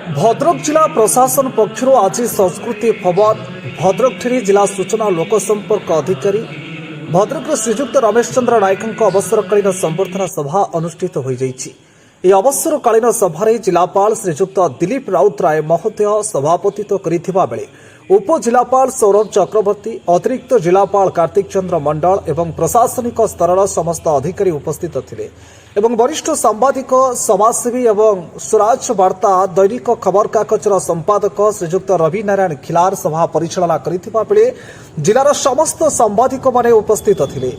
भद्रक जिला प्रशासन पक्षर आज संस्कृति खबर भद्रक जिला सूचना लोकसंपर्क अधिकारी भद्रक श्रीजुक्त रमेश चंद्र नायक अवसरकालीन संबर्धना सभा अनुष्ठित हो अवसरकालीन सभारे जिलापाल श्रीजुक्त दिलीप राउतराय महोदय सभापतित्व करिथिबा बेले उपजिलापाल सौरभ चक्रवर्ती अतिरिक्त जिलापाल कार्तिक चंद्र मंडल एवं प्रशासनिक स्तर समस्त अधिकारी उपस्थित थिले एवं वरिष्ठ सांबादिक समाजसेवी एवं स्वराज वार्ता दैनिक खबर कागजर संपादक श्रीजुक्त रवि नारायण खिलार सभा परिचालना करिथिबा बेले जिलार समस्त सांबादिक माने उपस्थित थिले।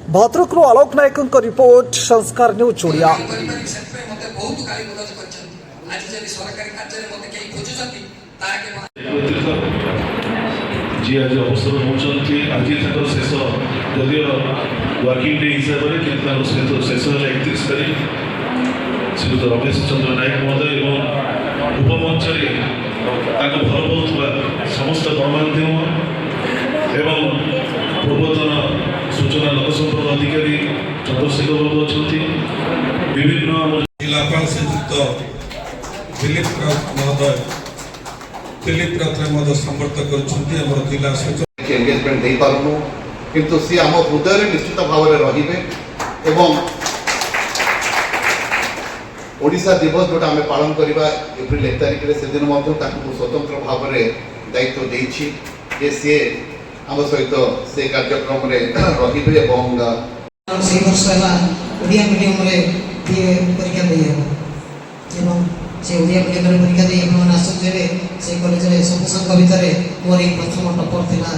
भद्रकରୁ आलोक नायक रिपोर्ट संस्कार न्यूज ओडिया। जी आज अवसर होती आज शेष जदि वर्किंग डे हिसाब से शेष 31 तारीख श्रीयुक्त रमेश चंद्र नायक महोदय और उपमंच भल पाऊा समस्त गणमाध्यम एवं पूर्वतन सूचना लोकसंपर्क अधिकारी चंद्रशेखर बाबू अच्छा विभिन्न जिलापाल श्रीयुक्त दिलीप महोदय समर्थ कर जिला एंगेजमेंट दे पारुनु किंतु सी आम हृदय निश्चित भाव में रहिबे एवं ओडिशा दिवस जोटा आम पालन करबा एप्रिल 1 तारिख रे से दिन मध्य ताकू स्वतंत्र भाव में दायित्व देछि जे से आम सहित से कार्यक्रम रे रहिबे एवं से वर्ष है ओडिया मीडियम रे परीक्षा देय एवं से ओडिया मीडियम रे परीक्षा देय एवं आसुरे से कॉलेज रे सब संघ भितर मोर प्रथम टॉपर थिला